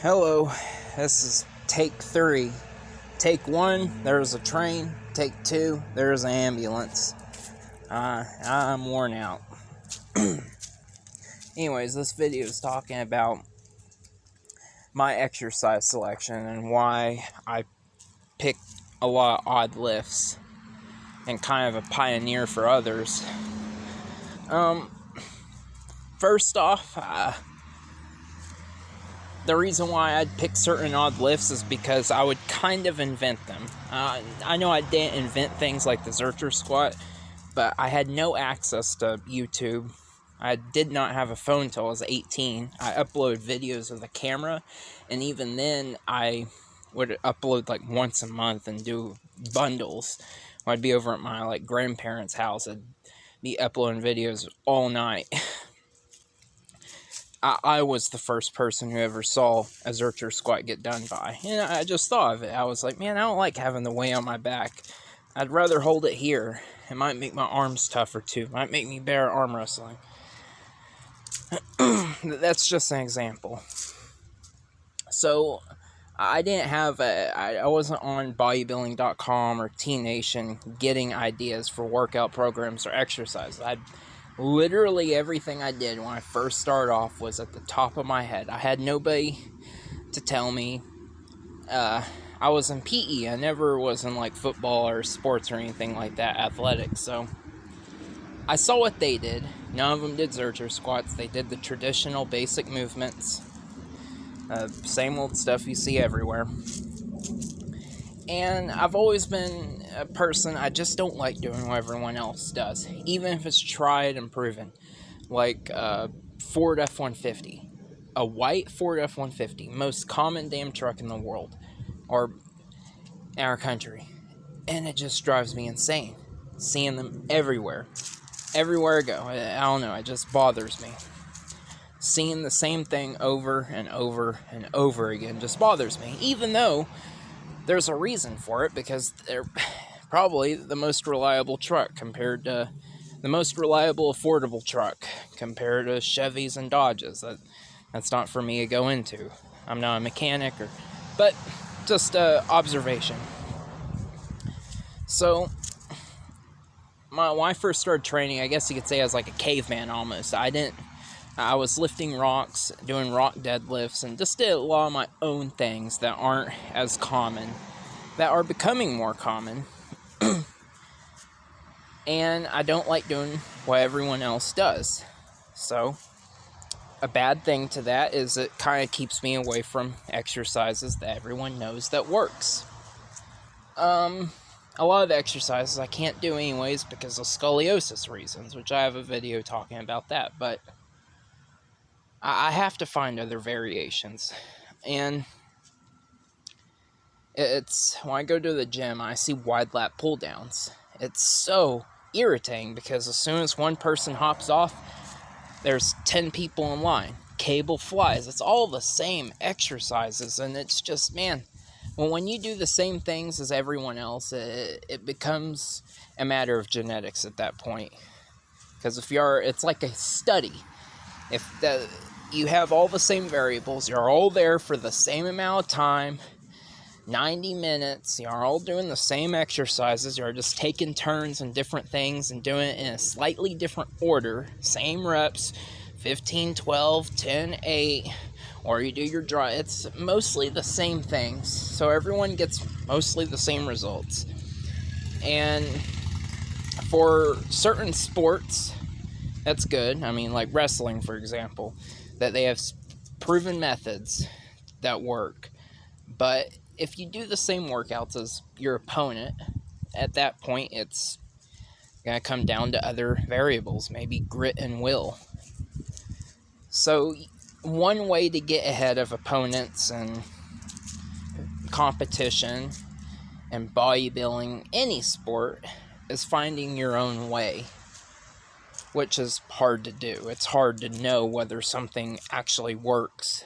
Hello, this is take 3. Take 1, there's a train. Take 2, there's an ambulance. I'm worn out. Anyways, this video is talking about my exercise selection and why I pick a lot of odd lifts and kind of a pioneer for others. First off, the reason why I'd pick certain odd lifts is because I would kind of invent them. I know I didn't invent things like the Zercher squat, but I had no access to YouTube. I did not have a phone until I was 18. I uploaded videos with a camera, and even then I would upload like once a month and do bundles. I'd be over at my grandparents' house. I'd be uploading videos all night. I was the first person who ever saw a Zercher squat get done by. And I just thought of it. I was like, man, I don't like having the weight on my back. I'd rather hold it here. It might make my arms tougher too. It might make me better at arm wrestling. That's just an example. So, I wasn't on bodybuilding.com or T-Nation getting ideas for workout programs or exercises. Literally everything I did when I first started off was at the top of my head. I had nobody to tell me. I was in PE. I never was in football or sports or anything like that, athletics. So I saw what they did. None of them did Zercher squats. They did the traditional basic movements. Same old stuff you see everywhere. And I've always been a person, I just don't like doing what everyone else does, even if it's tried and proven. Like Ford F-150. A white Ford F-150, most common damn truck in the world, or in our country. And it just drives me insane, seeing them everywhere. Everywhere I go, I don't know, it just bothers me. Seeing the same thing over and over and over again just bothers me, even though there's a reason for it, because they're probably the most reliable truck compared to the most reliable affordable truck compared to Chevys and Dodges. That's not for me to go into. I'm not a mechanic, but just observation. So, when I first started training, I guess you could say I was like a caveman almost. I was lifting rocks, doing rock deadlifts, and just did a lot of my own things that aren't as common, that are becoming more common. And I don't like doing what everyone else does. So, a bad thing to that is it kind of keeps me away from exercises that everyone knows that works. A lot of exercises I can't do anyways because of scoliosis reasons, which I have a video talking about that, but I have to find other variations. And it's when I go to the gym, I see wide lat pull downs. It's so irritating because as soon as one person hops off, there's 10 people in line. Cable flies. It's all the same exercises, and it's just, man, when you do the same things as everyone else, it becomes a matter of genetics at that point. Because it's like a study. You have all the same variables, you're all there for the same amount of time, 90 minutes, you're all doing the same exercises, you're just taking turns and different things and doing it in a slightly different order, same reps, 15, 12, 10, 8, or you do your draw. It's mostly the same things, so everyone gets mostly the same results. And for certain sports, that's good. I mean, like wrestling, for example, that they have proven methods that work. But if you do the same workouts as your opponent, at that point, it's going to come down to other variables, maybe grit and will. So, one way to get ahead of opponents and competition and bodybuilding, any sport, is finding your own way, which is hard to do. It's hard to know whether something actually works.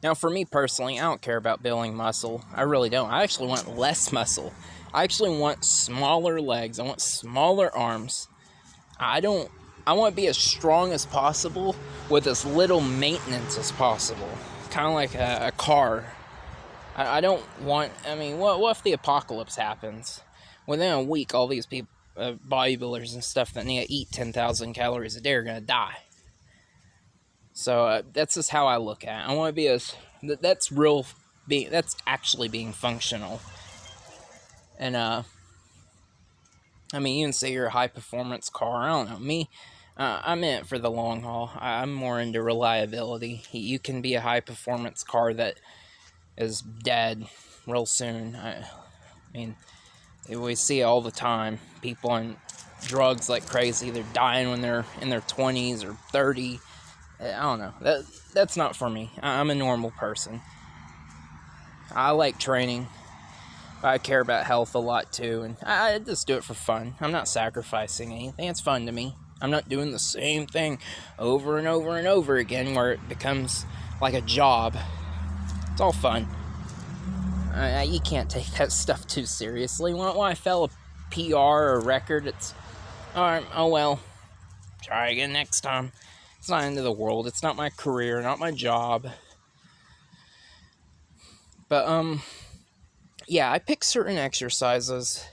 Now, for me personally, I don't care about building muscle. I really don't. I actually want less muscle. I actually want smaller legs. I want smaller arms. I'm I want to be as strong as possible with as little maintenance as possible. Kind of like a car. I don't want, I mean, what if the apocalypse happens? Within a week, all these people, bodybuilders and stuff that need to eat 10,000 calories a day are going to die. So that's just how I look at it. I want to be as, that's actually being functional. And, I mean, you can say you're a high-performance car. I don't know. Me, I'm in it for the long haul. I'm more into reliability. You can be a high-performance car that is dead real soon. I mean, we see it all the time. People on drugs like crazy. They're dying when they're in their 20s or 30. I don't know. That's not for me. I'm a normal person. I like training. I care about health a lot too, and I just do it for fun. I'm not sacrificing anything. It's fun to me. I'm not doing the same thing over and over and over again where it becomes like a job. It's all fun. You can't take that stuff too seriously. When I fail a PR or a record, it's, alright, oh well, try again next time. It's not the end of the world. It's not my career, not my job. But, yeah, I pick certain exercises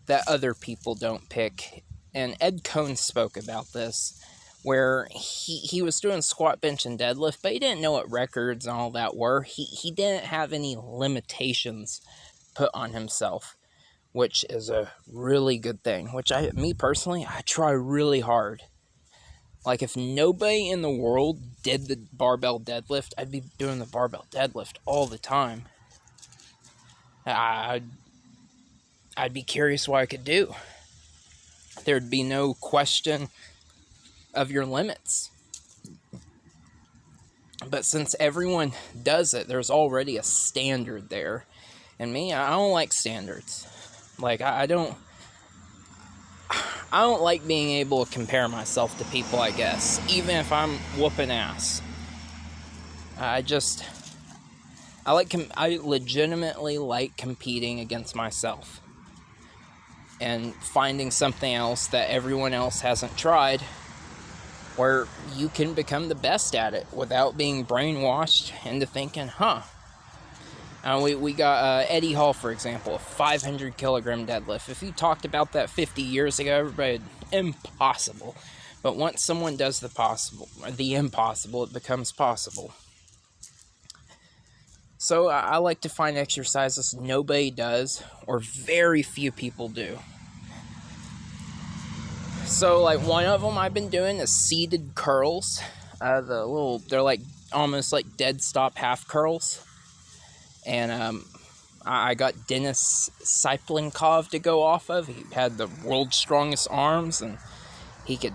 that other people don't pick. And Ed Cohn spoke about this, where he was doing squat, bench, and deadlift, but he didn't know what records and all that were. He didn't have any limitations put on himself, which is a really good thing, which me personally, I try really hard. Like, if nobody in the world did the barbell deadlift, I'd be doing the barbell deadlift all the time. I'd be curious what I could do. There'd be no question of your limits. But since everyone does it, there's already a standard there. And me, I don't like standards. Like, I don't like being able to compare myself to people, I guess, even if I'm whooping ass. I legitimately like competing against myself and finding something else that everyone else hasn't tried where you can become the best at it without being brainwashed into thinking, we got Eddie Hall, for example, a 500 kilogram deadlift. If you talked about that 50 years ago, everybody, impossible. But once someone does the impossible, it becomes possible. So I like to find exercises nobody does, or very few people do. So, like, one of them I've been doing is seated curls. They're like almost like dead stop half curls. And I got Dennis Siplenkov to go off of. He had the world's strongest arms, and he could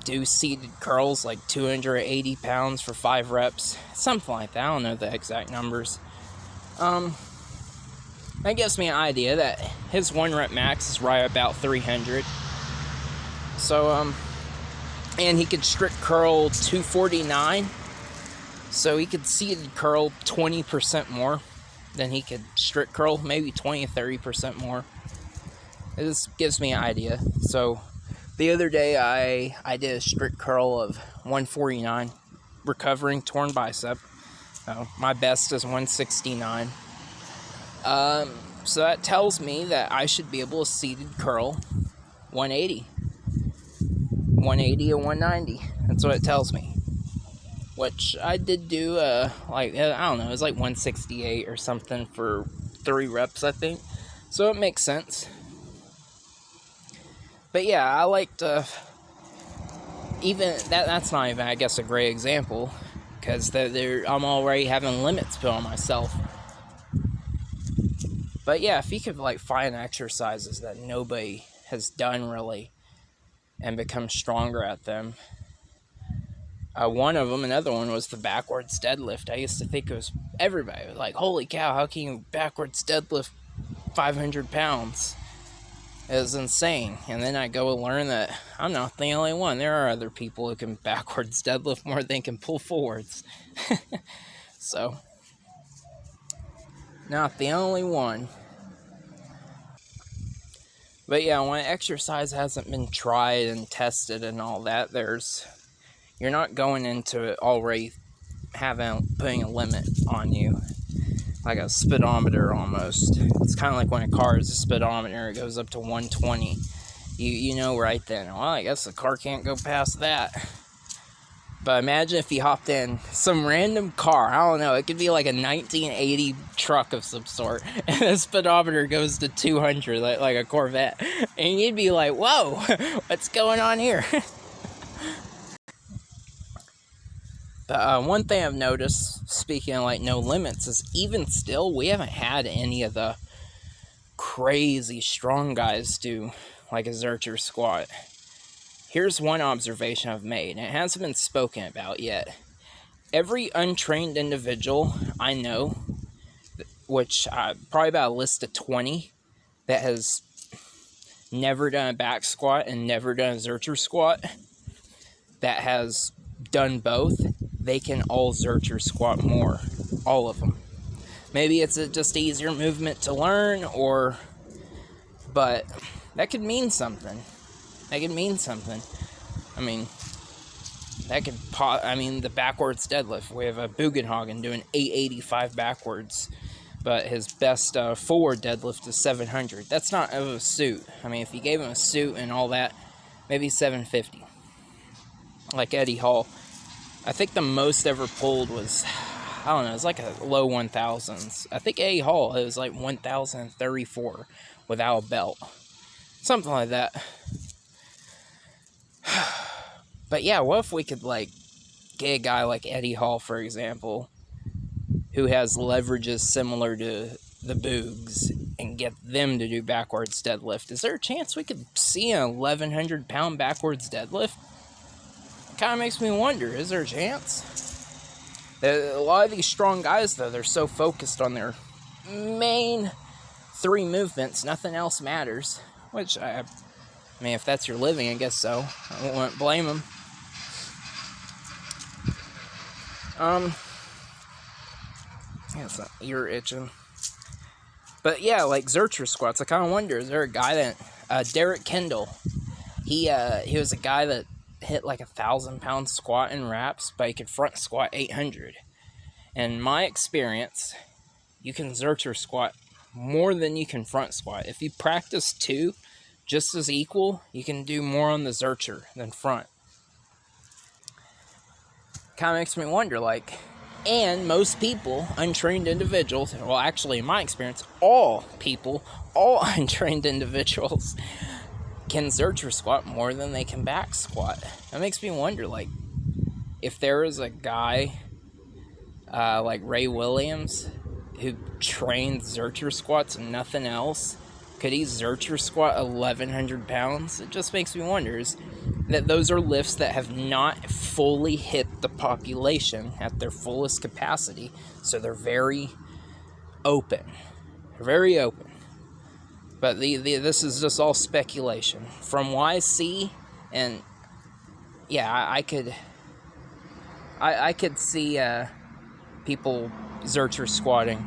do seated curls like 280 pounds for 5 reps. Something like that. I don't know the exact numbers. That gives me an idea that his 1 rep max is right about 300. So, and he could strict curl 249. So he could seated curl 20% more than he could strict curl, maybe 20-30% more. It just gives me an idea. So the other day I did a strict curl of 149, recovering torn bicep. My best is 169. So that tells me that I should be able to seated curl 180 or 190. That's what it tells me. Which I did do, I don't know, it was like 168 or something for 3 reps, I think. So it makes sense. But yeah, I like to, even, that's not even, I guess, a great example, because I'm already having limits put on myself. But yeah, if you could, like, find exercises that nobody has done really, and become stronger at them. Another one was the backwards deadlift. I used to think it was everybody was like, holy cow, how can you backwards deadlift 500 pounds? It was insane. And then I go and learn that I'm not the only one. There are other people who can backwards deadlift more than they can pull forwards. So, not the only one. But yeah, when exercise hasn't been tried and tested and all that, you're not going into it already putting a limit on you, like a speedometer almost. It's kind of like when a car is a speedometer, it goes up to 120. You know right then, well, I guess the car can't go past that. But imagine if you hopped in some random car, I don't know, it could be like a 1980 truck of some sort, and the speedometer goes to 200, like a Corvette, and you'd be like, whoa, what's going on here? But one thing I've noticed, speaking of like no limits, is even still, we haven't had any of the crazy strong guys do like a Zercher squat. Here's one observation I've made, and it hasn't been spoken about yet. Every untrained individual I know, which probably about a list of 20, that has never done a back squat and never done a Zercher squat, that has done both, they can all Zercher squat more. All of them. Maybe it's just easier movement to learn, but that could mean something. I mean, the backwards deadlift. We have a Bugenhagen doing 885 backwards, but his best forward deadlift is 700. That's not of a suit. I mean, if you gave him a suit and all that, maybe 750. Like Eddie Hall. I think the most ever pulled was, I don't know, it was like a low 1000s. I think Eddie Hall, it was like 1034 without a belt. Something like that. But yeah, what if we could like get a guy like Eddie Hall, for example, who has leverages similar to the Boogs, and get them to do backwards deadlift? Is there a chance we could see an 1100 pound backwards deadlift? It kind of makes me wonder, is there a chance? A lot of these strong guys, though, they're so focused on their main 3 movements, nothing else matters. Which, I mean, if that's your living, I guess so. I wouldn't blame them. Yeah, it's not ear itching. But yeah, like Zercher squats, I kind of wonder, is there a guy that, Derek Kendall, he was a guy that hit like 1,000-pound squat in reps, but he could front squat 800. In my experience, you can Zercher squat more than you can front squat. If you practice 2 just as equal, you can do more on the Zercher than front. Kind of makes me wonder, like, and most people, untrained individuals, well, actually, in my experience, all untrained individuals can Zercher squat more than they can back squat. That makes me wonder, like, if there is a guy like Ray Williams who trained Zercher squats and nothing else, could he Zercher squat 1,100 pounds? It just makes me wonder, is that those are lifts that have not fully hit the population at their fullest capacity, so they're very open. But this is just all speculation. From what I see, and yeah, I could see people Zercher squatting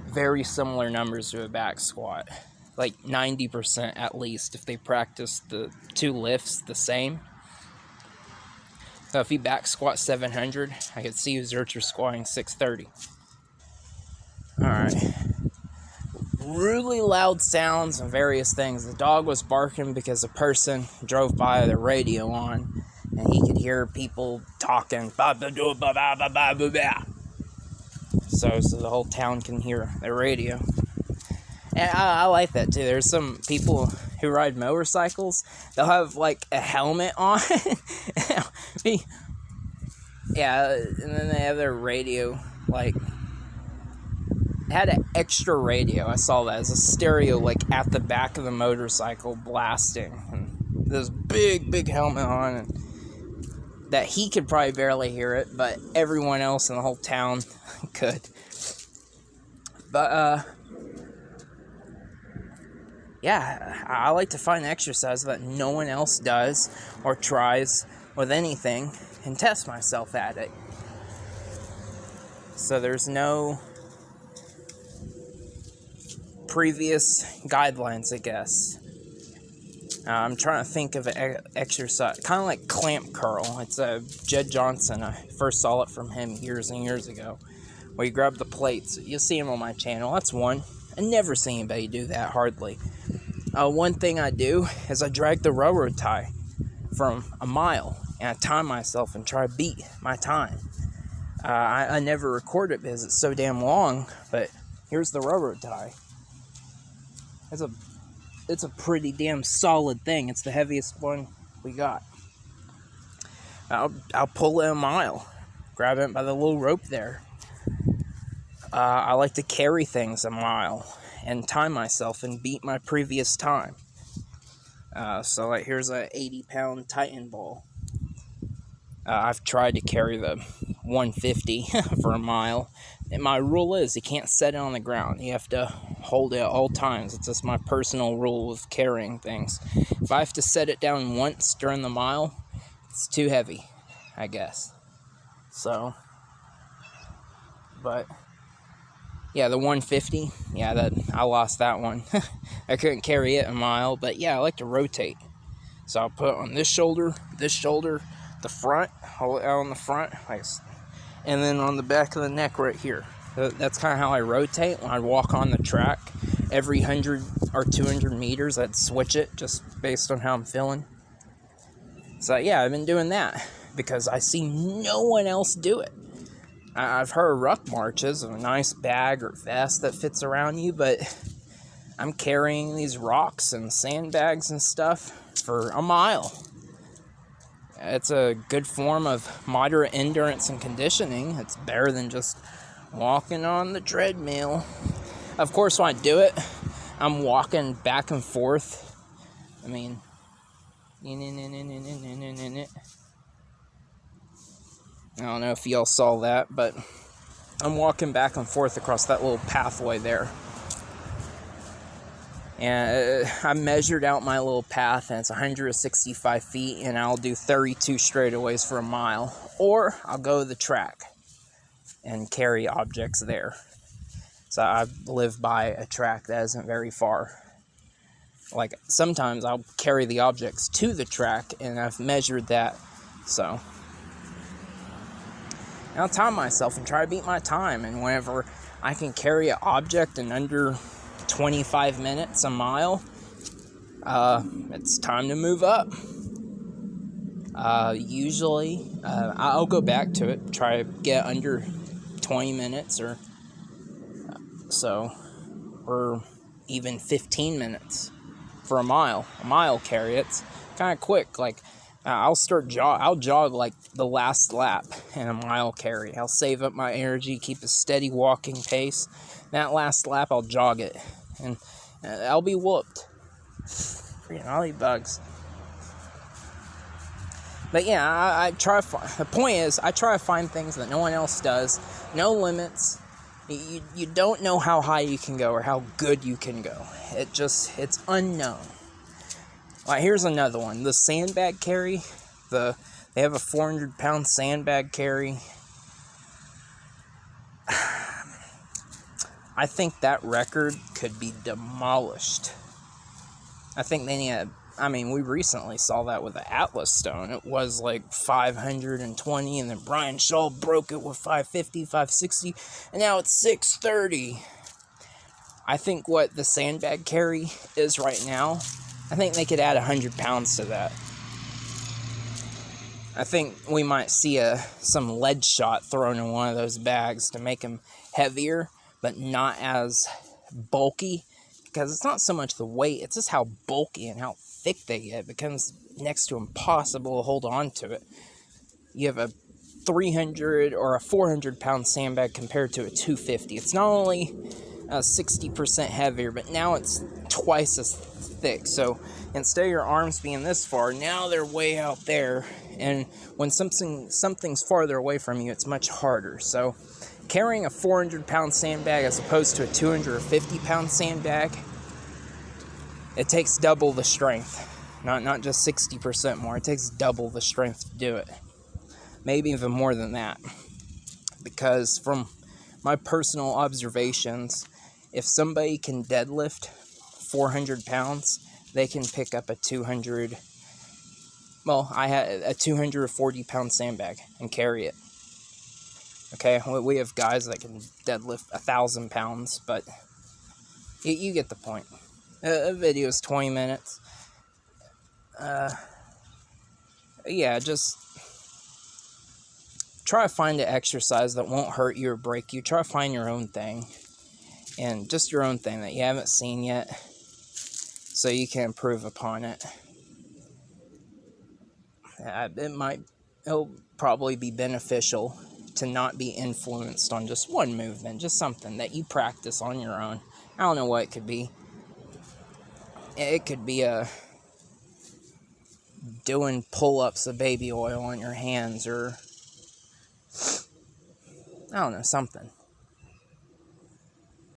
very similar numbers to a back squat. Like 90% at least, if they practice the 2 lifts the same. So if you back squat 700, I could see you Zercher squatting 630. Alright. Really loud sounds and various things. The dog was barking because a person drove by with the radio on, and he could hear people talking. So the whole town can hear the radio. And I like that too. There's some people who ride motorcycles, they'll have like a helmet on. Yeah, and then they have their radio, like, it had an extra radio. I saw that as a stereo, like at the back of the motorcycle blasting. And this big helmet on, and that he could probably barely hear it, but everyone else in the whole town could. But, yeah, I like to find exercise that no one else does or tries with anything and test myself at it. So there's no previous guidelines, I guess. I'm trying to think of an exercise, kind of like clamp curl. It's Jed Johnson. I first saw it from him years and years ago, where you grab the plates. You'll see him on my channel. That's one. I never see anybody do that, hardly. One thing I do is I drag the railroad tie from a mile, and I time myself and try to beat my time. I never record it because it's so damn long, but here's the railroad tie. It's a pretty damn solid thing. It's the heaviest one we got. I'll pull it a mile, grab it by the little rope there. I like to carry things a mile and time myself and beat my previous time. So like here's a 80-pound Titan ball. I've tried to carry the 150 for a mile. And my rule is you can't set it on the ground. You have to hold it at all times. It's just my personal rule of carrying things. If I have to set it down once during the mile, it's too heavy, I guess. So, but yeah, the 150, yeah, I lost that one. I couldn't carry it a mile, but yeah, I like to rotate. So I'll put it on this shoulder, the front, hold it out on the front, and then on the back of the neck right here. That's kind of how I rotate when I walk on the track. Every 100 or 200 meters, I'd switch it just based on how I'm feeling. So yeah, I've been doing that because I see no one else do it. I've heard ruck marches, a nice bag or vest that fits around you, but I'm carrying these rocks and sandbags and stuff for a mile. It's a good form of moderate endurance and conditioning. It's better than just walking on the treadmill. Of course, when I do it, I'm walking back and forth. I mean, I don't know if y'all saw that, but I'm walking back and forth across that little pathway there. And I measured out my little path, and it's 165 feet, and I'll do 32 straightaways for a mile. Or I'll go to the track and carry objects there. So I live by a track that isn't very far. Like, sometimes I'll carry the objects to the track, and I've measured that, so. And I'll time myself and try to beat my time, and whenever I can carry an object in under 25 minutes a mile, it's time to move up. Usually, I'll go back to it, try to get under 20 minutes or so, or even 15 minutes for a mile carry. It's kind of quick. Like, I'll jog like the last lap in a mile carry. I'll save up my energy, keep a steady walking pace. That last lap, I'll jog it, and I'll be whooped. I'll eat bugs. But yeah, I try. The point is, I try to find things that no one else does. No limits. You don't know how high you can go or how good you can go. It's unknown. All right, here's another one. The sandbag carry. They have a 400-pound sandbag carry. I think that record could be demolished. I think they need we recently saw that with the Atlas Stone. It was like 520, and then Brian Shaw broke it with 550, 560, and now it's 630. I think what the sandbag carry is right now, I think they could add 100 pounds to that. I think we might see some lead shot thrown in one of those bags to make them heavier, but not as bulky, because it's not so much the weight, it's just how bulky and how thick they get. It becomes next to impossible to hold on to it. You have a 300 or a 400-pound sandbag compared to a 250. It's not only 60% heavier, but now it's twice as thick. So instead of your arms being this far, now they're way out there. And when something's farther away from you, it's much harder. So carrying a 400-pound sandbag as opposed to a 250-pound sandbag, it takes double the strength. Not just 60% more. It takes double the strength to do it. Maybe even more than that. Because from my personal observations, If somebody can deadlift 400 pounds, they can pick up a 240-pound sandbag and carry it. Okay, we have guys that can deadlift 1,000 pounds, but you get the point. A video is 20 minutes. Yeah, just try to find an exercise that won't hurt you or break you. Try to find your own thing, and just your own thing that you haven't seen yet, so you can improve upon it. It'll probably be beneficial to not be influenced on just one movement, just something that you practice on your own. I don't know what it could be. It could be doing pull-ups of baby oil on your hands, or I don't know, something.